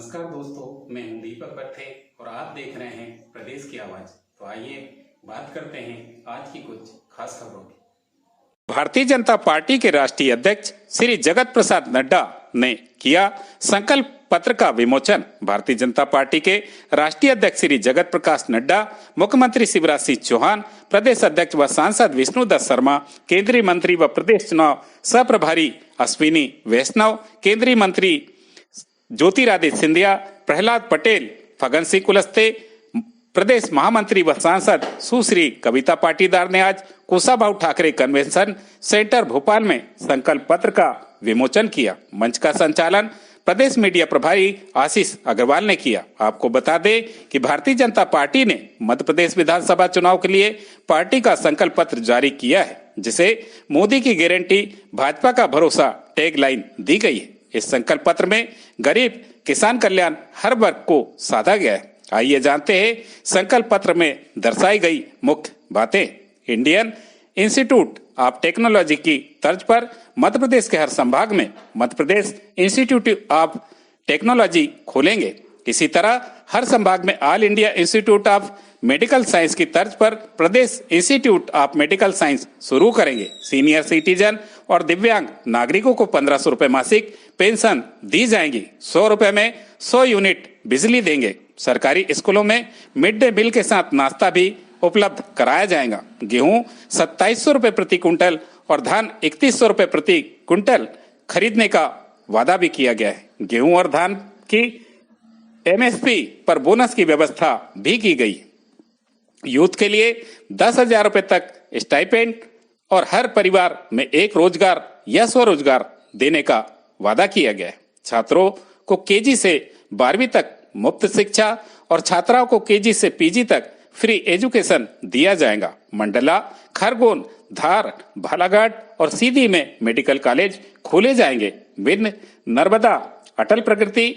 नमस्कार दोस्तों, मैं हूं दीपक पत्थे और आप देख रहे हैं प्रदेश की आवाज। तो आइए बात करते हैं आज की कुछ खास खबरों की। भारतीय जनता पार्टी के राष्ट्रीय अध्यक्ष श्री जगत प्रसाद नड्डा ने किया संकल्प पत्र का विमोचन। भारतीय जनता पार्टी के राष्ट्रीय अध्यक्ष श्री जगत प्रकाश नड्डा, मुख्यमंत्री शिवराज सिंह चौहान, प्रदेश अध्यक्ष व सांसद विष्णुदत्त शर्मा, केंद्रीय मंत्री व प्रदेश चुनाव सह प्रभारी अश्विनी वैष्णव, केंद्रीय मंत्री ज्योतिरादित्य सिंधिया, प्रहलाद पटेल, फगन सिंह कुलस्ते, प्रदेश महामंत्री व सांसद सुश्री कविता पाटीदार ने आज कुशाभाऊ ठाकरे कन्वेंशन सेंटर भोपाल में संकल्प पत्र का विमोचन किया। मंच का संचालन प्रदेश मीडिया प्रभारी आशीष अग्रवाल ने किया। आपको बता दें कि भारतीय जनता पार्टी ने मध्य प्रदेश विधानसभा चुनाव के लिए पार्टी का संकल्प पत्र जारी किया है, जिसे मोदी की गारंटी, भाजपा का भरोसा टैगलाइन दी गई है। इस संकल्प पत्र में गरीब, किसान कल्याण, हर वर्ग को साधा गया है। आइए जानते हैं संकल्प पत्र में दर्शाई गई मुख्य बातें। इंडियन इंस्टीट्यूट ऑफ टेक्नोलॉजी की तर्ज पर मध्य प्रदेश के हर संभाग में Madhya Pradesh institute of technology खोलेंगे। इसी तरह हर संभाग में all India institute of medical science की तर्ज पर प्रदेश इंस्टीट्यूट ऑफ मेडिकल साइंस शुरू करेंगे। सीनियर सिटीजन और दिव्यांग नागरिकों को 1500 रुपए मासिक पेंशन दी जाएंगी। 100 रुपए में 100 यूनिट बिजली देंगे। सरकारी स्कूलों में मिड डे मील के साथ नाश्ता भी उपलब्ध कराया जाएगा। गेहूं 2700 रुपए प्रति कुंटल और धान 3100 रुपए प्रति कुंटल खरीदने का वादा भी किया गया है। गेहूं और धान की एमएसपी पर बोनस की व्यवस्था भी की गई। यूथ के लिए 10,000 रुपए तक स्टाइपेंड और हर परिवार में एक रोजगार या स्वरोजगार देने का वादा किया गया है। छात्रों को केजी से 12वीं तक मुफ्त शिक्षा और छात्राओं को केजी से पीजी तक फ्री एजुकेशन दिया जाएगा। मंडला, खरगोन, धार, बालाघाट और सीधी में मेडिकल कॉलेज खोले जाएंगे। बिंद, नर्मदा, अटल प्रगति,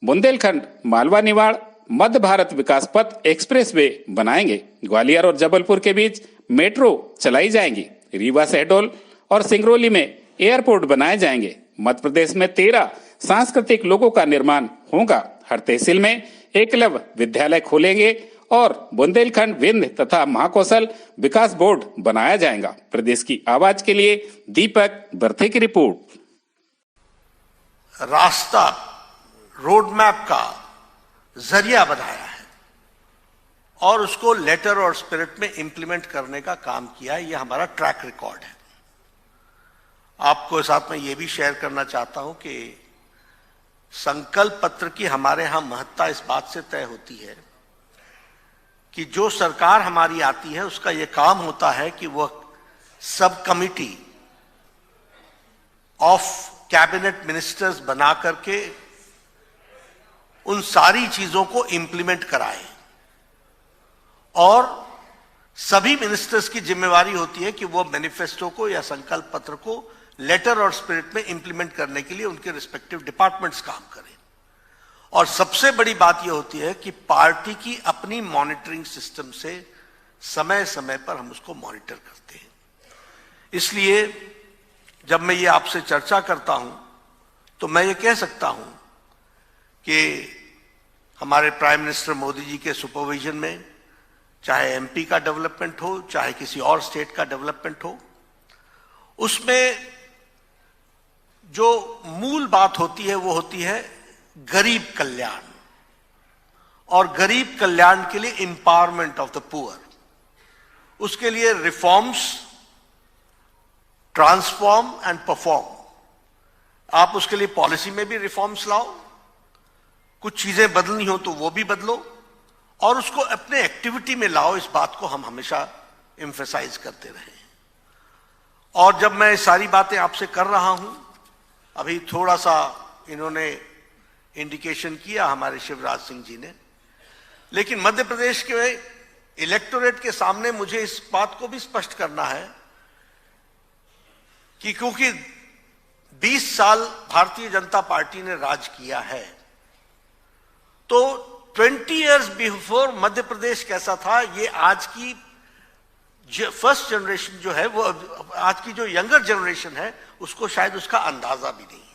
बुंदेलखंड, मालवा निवाड़, मध्य भारत विकास पथ एक्सप्रेस वे बनाएंगे। ग्वालियर और जबलपुर के बीच मेट्रो चलाई जाएंगी। रीवा, शहडोल और सिंगरौली में एयरपोर्ट बनाए जाएंगे। मध्य प्रदेश में 13 सांस्कृतिक लोगों का निर्माण होगा। हर तहसील में एकलव्य विद्यालय खोलेंगे और बुंदेलखंड, विंध्य तथा महाकौशल विकास बोर्ड बनाया जाएगा। प्रदेश की आवाज के लिए दीपक बर्थे की रिपोर्ट। रास्ता, रोड मैप का जरिया बनाया है और उसको लेटर और स्पिरिट में इंप्लीमेंट करने का काम किया है। यह हमारा ट्रैक रिकॉर्ड है। आपको साथ में यह भी शेयर करना चाहता हूं कि संकल्प पत्र की हमारे यहां महत्ता इस बात से तय होती है कि जो सरकार हमारी आती है उसका यह काम होता है कि वह सब कमिटी ऑफ कैबिनेट मिनिस्टर्स बना करके उन सारी चीजों को इंप्लीमेंट कराए और सभी मिनिस्टर्स की जिम्मेवारी होती है कि वो मैनिफेस्टो को या संकल्प पत्र को लेटर और स्पिरिट में इंप्लीमेंट करने के लिए उनके रिस्पेक्टिव डिपार्टमेंट्स काम करें। और सबसे बड़ी बात यह होती है कि पार्टी की अपनी मॉनिटरिंग सिस्टम से समय समय पर हम उसको मॉनिटर करते हैं। इसलिए जब मैं ये आपसे चर्चा करता हूं तो मैं ये कह सकता हूं कि हमारे प्राइम मिनिस्टर मोदी जी के सुपरविजन में चाहे एमपी का डेवलपमेंट हो, चाहे किसी और स्टेट का डेवलपमेंट हो, उसमें जो मूल बात होती है वो होती है गरीब कल्याण और गरीब कल्याण के लिए एम्पावरमेंट ऑफ द पुअर। उसके लिए रिफॉर्म्स, ट्रांसफॉर्म एंड परफॉर्म। आप उसके लिए पॉलिसी में भी रिफॉर्म्स लाओ, कुछ चीजें बदलनी हो तो वो भी बदलो और उसको अपने एक्टिविटी में लाओ। इस बात को हम हमेशा एम्फेसाइज करते रहे। और जब मैं सारी बातें आपसे कर रहा हूं, अभी थोड़ा सा इन्होंने इंडिकेशन किया हमारे शिवराज सिंह जी ने, लेकिन मध्य प्रदेश के इलेक्टोरेट के सामने मुझे इस बात को भी स्पष्ट करना है कि क्योंकि 20 साल भारतीय जनता पार्टी ने राज किया है, तो 20 इयर्स बिफोर मध्य प्रदेश कैसा था, ये आज की फर्स्ट जनरेशन जो है, वो आज की जो यंगर जनरेशन है, उसको शायद उसका अंदाजा भी नहीं है।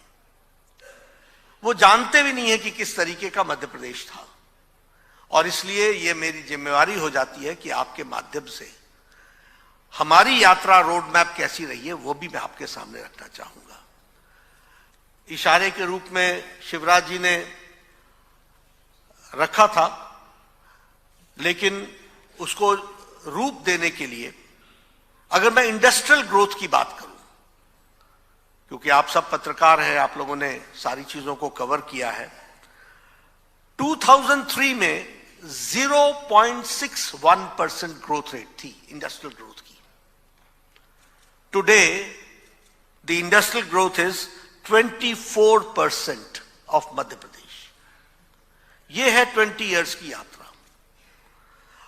वो जानते भी नहीं है कि किस तरीके का मध्य प्रदेश था। और इसलिए ये मेरी जिम्मेवारी हो जाती है कि आपके माध्यम से हमारी यात्रा रोड मैप कैसी रही है वो भी मैं आपके सामने रखना चाहूंगा। इशारे के रूप में शिवराज जी ने रखा था, लेकिन उसको रूप देने के लिए अगर मैं इंडस्ट्रियल ग्रोथ की बात करूं, क्योंकि आप सब पत्रकार हैं, आप लोगों ने सारी चीजों को कवर किया है। 2003 में 0.61% ग्रोथ रेट थी इंडस्ट्रियल ग्रोथ की। Today the industrial growth is 24% of Madhya Pradesh. यह है 20 इयर्स की यात्रा।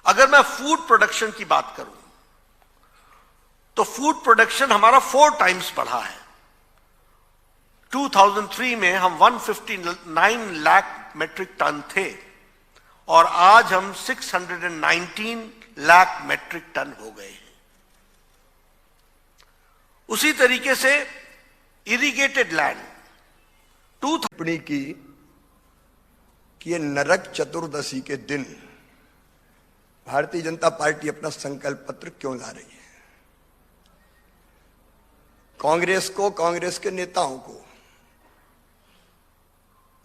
अगर मैं फूड प्रोडक्शन की बात करूं तो फूड प्रोडक्शन हमारा 4 टाइम्स बढ़ा है। 2003 में हम 159 लाख मेट्रिक टन थे और आज हम 619 लाख मेट्रिक टन हो गए हैं। उसी तरीके से इरिगेटेड लैंड टिप्पणी की कि ये नरक चतुर्दशी के दिन भारतीय जनता पार्टी अपना संकल्प पत्र क्यों ला रही है। कांग्रेस को, कांग्रेस के नेताओं को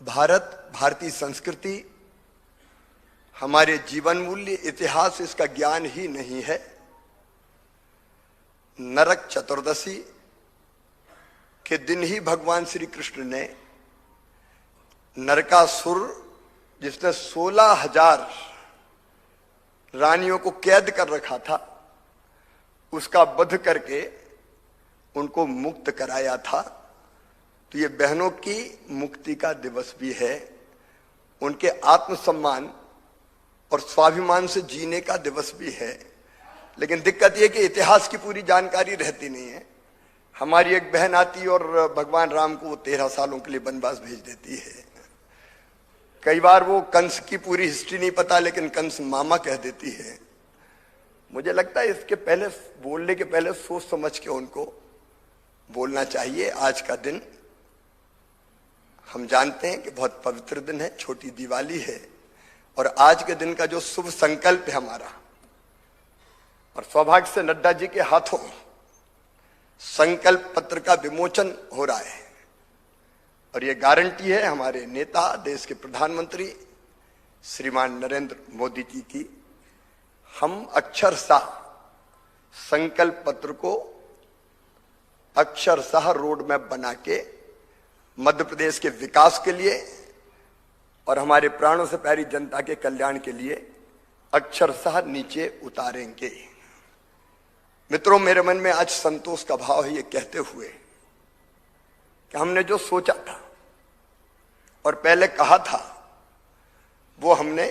भारत, भारतीय संस्कृति, हमारे जीवन मूल्य, इतिहास, इसका ज्ञान ही नहीं है। नरक चतुर्दशी के दिन ही भगवान श्री कृष्ण ने नरकासुर, जिसने 16,000 रानियों को कैद कर रखा था, उसका वध करके उनको मुक्त कराया था। तो ये बहनों की मुक्ति का दिवस भी है, उनके आत्मसम्मान और स्वाभिमान से जीने का दिवस भी है। लेकिन दिक्कत यह कि इतिहास की पूरी जानकारी रहती नहीं है। हमारी एक बहन आती और भगवान राम को 13 सालों के लिए वनवास भेज देती है। कई बार वो कंस की पूरी हिस्ट्री नहीं पता, लेकिन कंस मामा कह देती है। मुझे लगता है इसके पहले, बोलने के पहले सोच समझ के उनको बोलना चाहिए। आज का दिन हम जानते हैं कि बहुत पवित्र दिन है, छोटी दिवाली है, और आज के दिन का जो शुभ संकल्प है हमारा, और सौभाग्य से नड्डा जी के हाथों संकल्प पत्र का विमोचन हो रहा है। और यह गारंटी है हमारे नेता, देश के प्रधानमंत्री श्रीमान नरेंद्र मोदी जी की। हम अक्षरशः संकल्प पत्र को अक्षरशः रोड मैप बना के मध्य प्रदेश के विकास के लिए और हमारे प्राणों से प्यारी जनता के कल्याण के लिए अक्षरशः नीचे उतारेंगे। मित्रों, मेरे मन में आज संतोष का भाव है ये कहते हुए कि हमने जो सोचा था और पहले कहा था वो हमने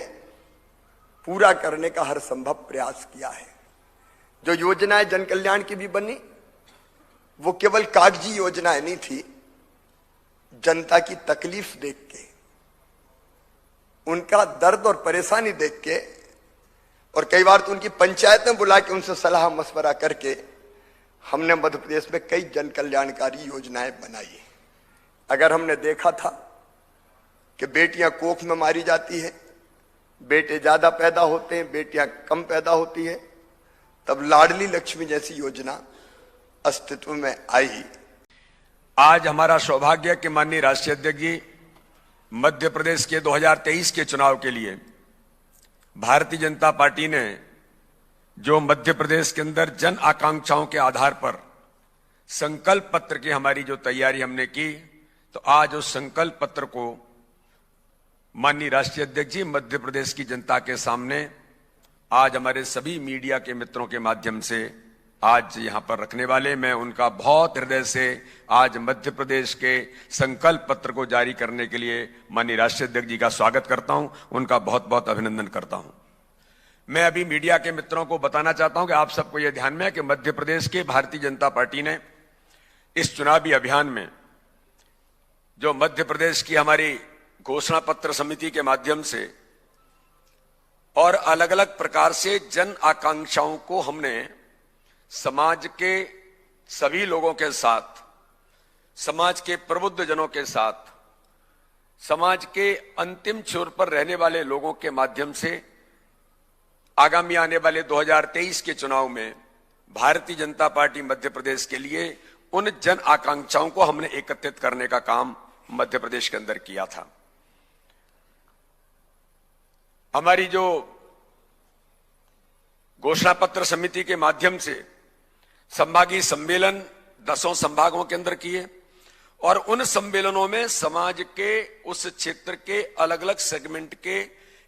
पूरा करने का हर संभव प्रयास किया है। जो योजनाएं जन कल्याण की भी बनी वो केवल कागजी योजनाएं नहीं थी। जनता की तकलीफ देख के, उनका दर्द और परेशानी देख के, और कई बार तो उनकी पंचायतें बुला के उनसे सलाह मशवरा करके हमने मध्य प्रदेश में कई जन कल्याणकारी योजनाएं बनाई। अगर हमने देखा था कि बेटियां कोख में मारी जाती है, बेटे ज्यादा पैदा होते हैं, बेटियां कम पैदा होती है, तब लाडली लक्ष्मी जैसी योजना अस्तित्व में आई। आज हमारा सौभाग्य कि माननीय राष्ट्रीय अध्यक्ष जी मध्य प्रदेश के 2023 के चुनाव के लिए भारतीय जनता पार्टी ने जो मध्य प्रदेश के अंदर जन आकांक्षाओं के आधार पर संकल्प पत्र की हमारी जो तैयारी हमने की, तो आज उस संकल्प पत्र को माननीय राष्ट्रीय अध्यक्ष जी मध्य प्रदेश की जनता के सामने आज हमारे सभी मीडिया के मित्रों के माध्यम से आज यहां पर रखने वाले, मैं उनका बहुत हृदय से आज मध्य प्रदेश के संकल्प पत्र को जारी करने के लिए माननीय राष्ट्रीय अध्यक्ष जी का स्वागत करता हूं, उनका बहुत बहुत अभिनंदन करता हूं। मैं अभी मीडिया के मित्रों को बताना चाहता हूं कि आप सबको यह ध्यान में है कि मध्य प्रदेश के भारतीय जनता पार्टी ने इस चुनावी अभियान में जो मध्य प्रदेश की हमारी घोषणा पत्र समिति के माध्यम से और अलग अलग प्रकार से जन आकांक्षाओं को हमने समाज के सभी लोगों के साथ, समाज के प्रबुद्ध जनों के साथ समाज के अंतिम छोर पर रहने वाले लोगों के माध्यम से आगामी आने वाले 2023 के चुनाव में भारतीय जनता पार्टी मध्य प्रदेश के लिए उन जन आकांक्षाओं को हमने एकत्रित करने का काम मध्य प्रदेश के अंदर किया था। हमारी जो घोषणा पत्र समिति के माध्यम से संभागीय सम्मेलन 10 संभागों के अंदर किए और उन सम्मेलनों में समाज के उस क्षेत्र के अलग अलग सेगमेंट के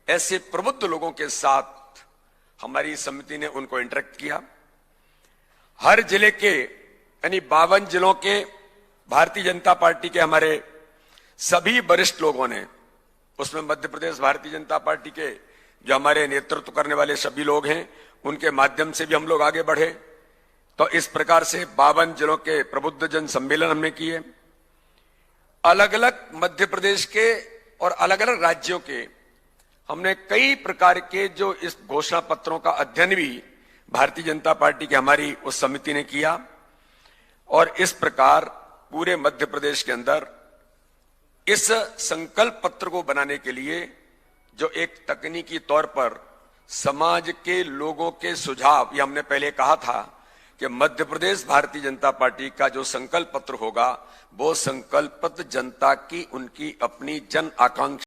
ऐसे प्रबुद्ध लोगों के साथ हमारी समिति ने उनको इंटरेक्ट किया। हर जिले के यानी 52 जिलों के भारतीय जनता पार्टी के हमारे सभी वरिष्ठ लोगों ने, उसमें मध्य प्रदेश भारतीय जनता पार्टी के जो हमारे नेतृत्व करने वाले सभी लोग हैं, उनके माध्यम से भी हम लोग आगे बढ़े। तो इस प्रकार से 52 जिलों के प्रबुद्ध जन सम्मेलन हमने किए। अलग अलग मध्य प्रदेश के और अलग अलग राज्यों के हमने कई प्रकार के जो इस घोषणा पत्रों का अध्ययन भी भारतीय जनता पार्टी की हमारी उस समिति ने किया और इस प्रकार पूरे मध्य प्रदेश के अंदर इस संकल्प पत्र को बनाने के लिए जो एक तकनीकी तौर पर समाज के लोगों के सुझाव, ये हमने पहले कहा था कि मध्य प्रदेश भारतीय जनता पार्टी का जो संकल्प पत्र होगा वो संकल्प पत्र जनता की उनकी अपनी जन आकांक्षा